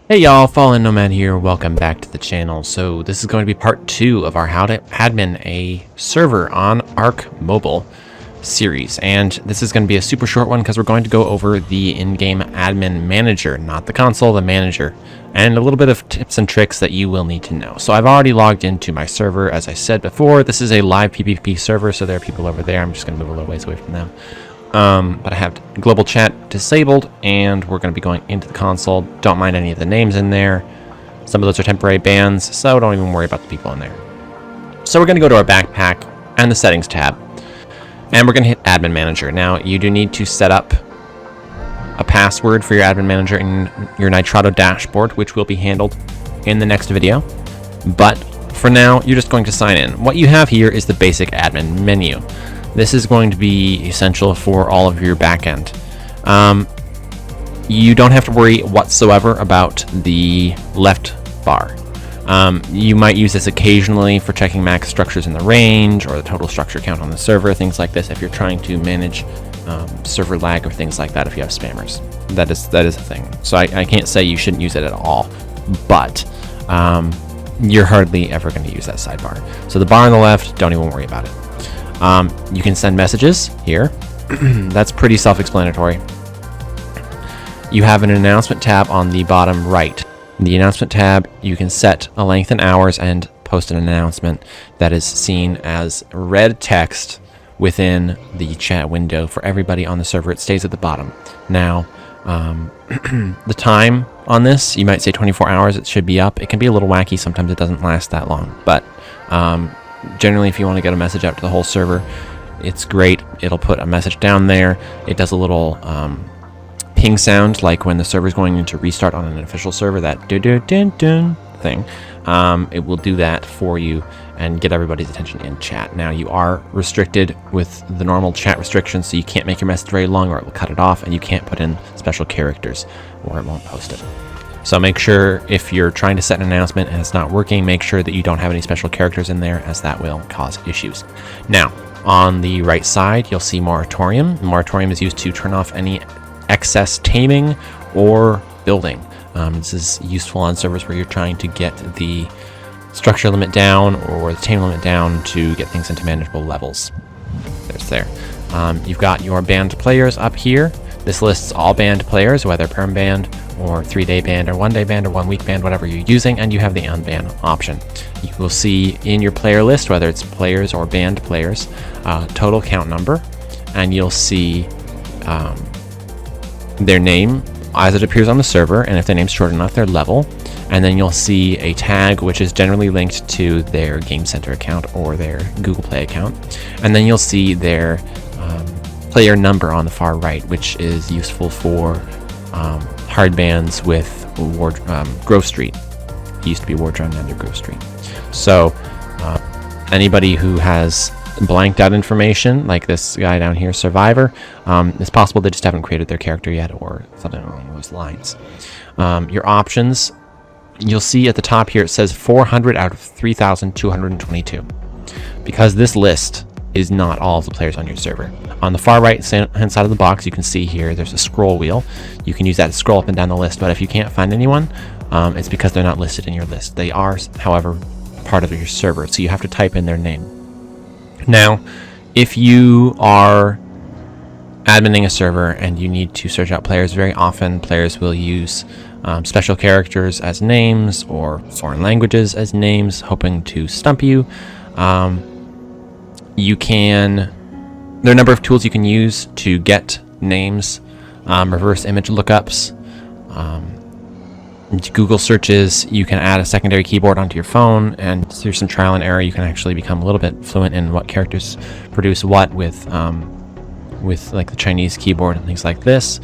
Hey y'all, Fallen Nomad here, welcome back to the channel. So this is going to be part 2 of our How to Admin a Server on ARK Mobile series. And this is going to be a super short one because we're going to go over the in-game admin manager, not the console, the manager, and a little bit of tips and tricks that you will need to know. So I've already logged into my server. As I said before, this is a live PvP server, so there are people over there. I'm just going to move a little ways away from them. But I have global chat disabled, and we're going to be going into the console. Don't mind any of the names in there. Some of those are temporary bans, so don't even worry about the people in there. So we're going to go to our backpack and the settings tab, and we're going to hit admin manager. Now you do need to set up a password for your admin manager in your Nitrado dashboard, which will be handled in the next video. But for now, you're just going to sign in. What you have here is the basic admin menu. This is going to be essential for all of your backend. You don't have to worry whatsoever about the left bar. You might use this occasionally for checking max structures in the range or the total structure count on the server, things like this, if you're trying to manage server lag or things like that if you have spammers. That is a thing. So I can't say you shouldn't use it at all, but you're hardly ever going to use that sidebar. So the bar on the left, don't even worry about it. You can send messages here. That's pretty self-explanatory. You have an announcement tab on the bottom right. In the announcement tab, you can set a length in hours and post an announcement that is seen as red text within the chat window for everybody on the server. It stays at the bottom. Now, the time on this, you might say 24 hours, it should be up. It can be a little wacky. Sometimes it doesn't last that long, but generally, if you want to get a message out to the whole server, it's great. It'll put a message down there. It does a little ping sound, like when the server is going into restart on an official server, that dun-dun-dun-dun thing. It will do that for you and get everybody's attention in chat. Now, you are restricted with the normal chat restrictions, so you can't make your message very long or it will cut it off, and you can't put in special characters or it won't post it. So make sure, if you're trying to set an announcement and it's not working, make sure that you don't have any special characters in there, as that will cause issues. Now, on the right side, you'll see moratorium. Moratorium is used to turn off any excess taming or building. This is useful on servers where you're trying to get the structure limit down or the tame limit down to get things into manageable levels. There. You've got your banned players up here. This lists all banned players, whether perm banned or 3-day banned or 1-day banned or 1-week banned, whatever you're using, and you have the unban option. You will see in your player list, whether it's players or banned players, total count number, and you'll see their name as it appears on the server, and if their name's short enough, their level, and then you'll see a tag which is generally linked to their Game Center account or their Google Play account, and then you'll see their player number on the far right, which is useful for hard bans with Grove Street. It used to be Wardrun under Grove Street. So anybody who has blanked out information, like this guy down here, Survivor, it's possible they just haven't created their character yet or something along those lines. Your options, you'll see at the top here, it says 400 out of 3,222. Because this list is not all of the players on your server. On the far right hand side of the box, you can see here there's a scroll wheel. You can use that to scroll up and down the list, but if you can't find anyone, it's because they're not listed in your list. They are, however, part of your server, so you have to type in their name. Now, if you are adminning a server and you need to search out players, very often players will use special characters as names or foreign languages as names, hoping to stump you. There are a number of tools you can use to get names, reverse image lookups, Google searches. You can add a secondary keyboard onto your phone, and through some trial and error, you can actually become a little bit fluent in what characters produce what with like the Chinese keyboard and things like this.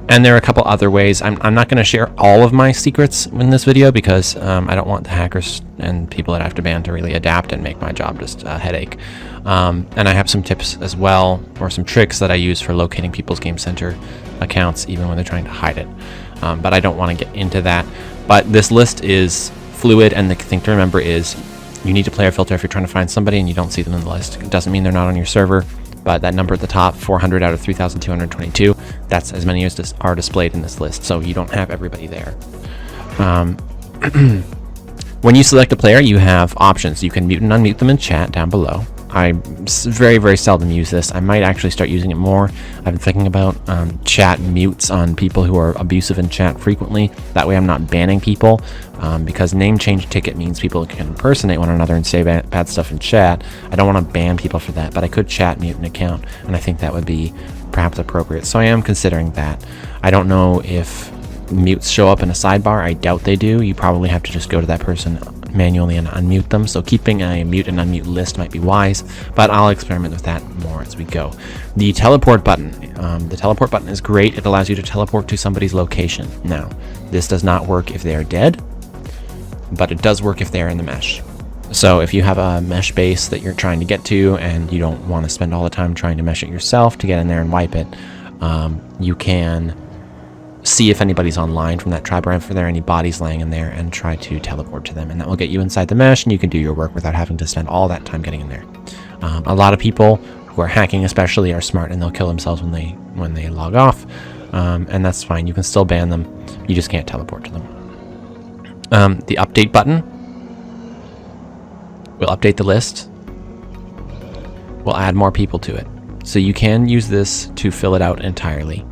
And there are a couple other ways. I'm not going to share all of my secrets in this video because I don't want the hackers and people that I have to ban to really adapt and make my job just a headache. And I have some tips as well, or some tricks that I use for locating people's Game Center accounts even when they're trying to hide it. But I don't want to get into that. But this list is fluid, and the thing to remember is you need to player filter if you're trying to find somebody and you don't see them in the list. It doesn't mean they're not on your server. but that number at the top, 400 out of 3,222, that's as many as are displayed in this list, so you don't have everybody there. When you select a player, you have options. You can mute and unmute them in chat down below. I very, very seldom use this. I might actually start using it more. I've been thinking about chat mutes on people who are abusive in chat frequently. That way I'm not banning people, because name change ticket means people can impersonate one another and say bad stuff in chat. I don't want to ban people for that, but I could chat mute an account, and I think that would be perhaps appropriate. So I am considering that. I don't know if mutes show up in a sidebar. I doubt they do. You probably have to just go to that person manually and unmute them, so keeping a mute and unmute list might be wise, but I'll experiment with that more as we go. The teleport button. The teleport button is great. It allows you to teleport to somebody's location. Now, this does not work if they are dead, but it does work if they are in the mesh. So if you have a mesh base that you're trying to get to and you don't want to spend all the time trying to mesh it yourself to get in there and wipe it, you can see if anybody's online from that tribe, or if there are any bodies laying in there, and try to teleport to them, and that will get you inside the mesh and you can do your work without having to spend all that time getting in there. A lot of people who are hacking especially are smart, and they'll kill themselves when they log off, and that's fine. You can still ban them, you just can't teleport to them. The update button will update the list. We'll add more people to it, so you can use this to fill it out entirely.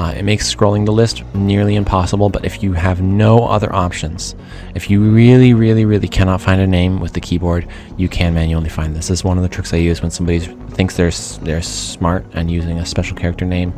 It makes scrolling the list nearly impossible, but if you have no other options, if you really, really, really cannot find a name with the keyboard, you can manually find this. This is one of the tricks I use when somebody thinks they're smart and using a special character name.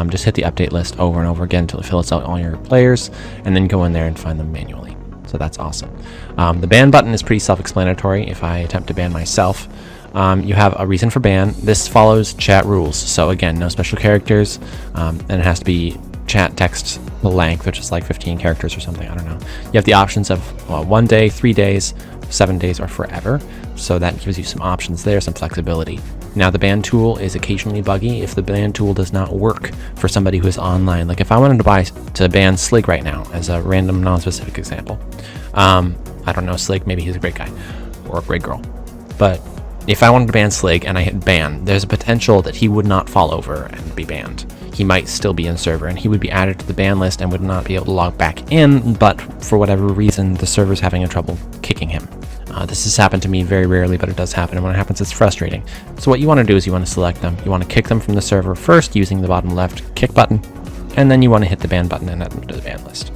Just hit the update list over and over again until it fills out all your players, and then go in there and find them manually. So that's awesome. The ban button is pretty self-explanatory. If I attempt to ban myself, you have a reason for ban. This follows chat rules, so again, no special characters, and it has to be chat text length, which is like 15 characters or something, I don't know. You have the options of 1 day, 3 days, 7 days, or forever, so that gives you some options there, some flexibility. Now, the ban tool is occasionally buggy if the ban tool does not work for somebody who is online. Like if I wanted to ban Slig right now, as a random non-specific example, I don't know Slig, maybe he's a great guy or a great girl, but if I wanted to ban Slig and I hit ban, there's a potential that he would not fall over and be banned. He might still be in server, and he would be added to the ban list and would not be able to log back in, but for whatever reason, the server's having trouble kicking him. This has happened to me very rarely, but it does happen, and when it happens, it's frustrating. So what you want to do is you want to select them. You want to kick them from the server first using the bottom left kick button, and then you want to hit the ban button and add them to the ban list.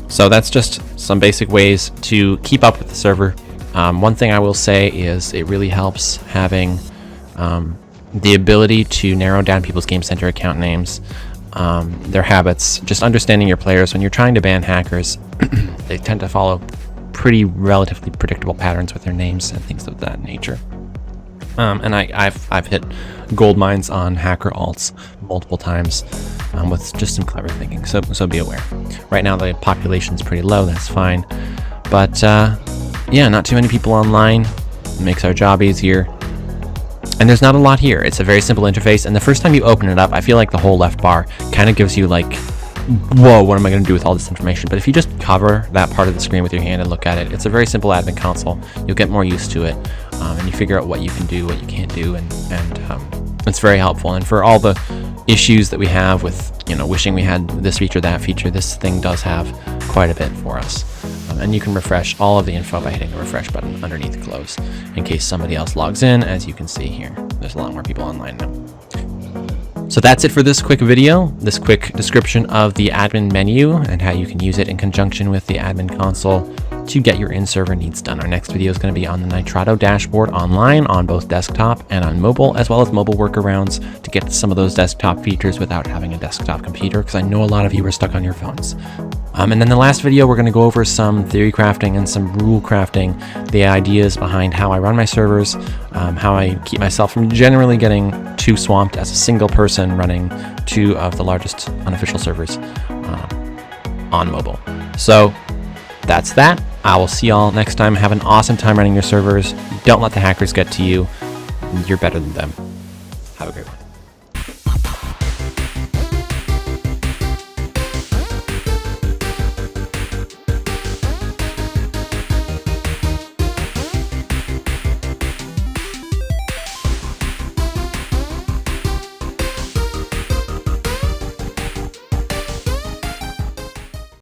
So that's just some basic ways to keep up with the server. One thing I will say is it really helps having the ability to narrow down people's Game Center account names, their habits, just understanding your players. When you're trying to ban hackers, they tend to follow pretty relatively predictable patterns with their names and things of that nature. And I've hit gold mines on hacker alts multiple times with just some clever thinking, so be aware. Right now the population's pretty low, that's fine, but yeah, not too many people online. It makes our job easier. And there's not a lot here. It's a very simple interface, and the first time you open it up, I feel like the whole left bar kind of gives you like, whoa, what am I going to do with all this information? But if you just cover that part of the screen with your hand and look at it, it's a very simple admin console. You'll get more used to it, and you figure out what you can do, what you can't do, and it's very helpful. And for all the issues that we have with, wishing we had this feature, that feature, this thing does have quite a bit for us. And you can refresh all of the info by hitting the refresh button underneath close in case somebody else logs in. As you can see here, there's a lot more people online now. So that's it for this quick video, this quick description of the admin menu and how you can use it in conjunction with the admin console to get your in-server needs done. Our next video is going to be on the Nitrado dashboard online on both desktop and on mobile, as well as mobile workarounds to get some of those desktop features without having a desktop computer, because I know a lot of you are stuck on your phones. And then the last video, we're going to go over some theory crafting and some rule crafting, the ideas behind how I run my servers, how I keep myself from generally getting too swamped as a single person running 2 of the largest unofficial servers on mobile. So that's that. I will see y'all next time. Have an awesome time running your servers. Don't let the hackers get to you. You're better than them. Have a great one.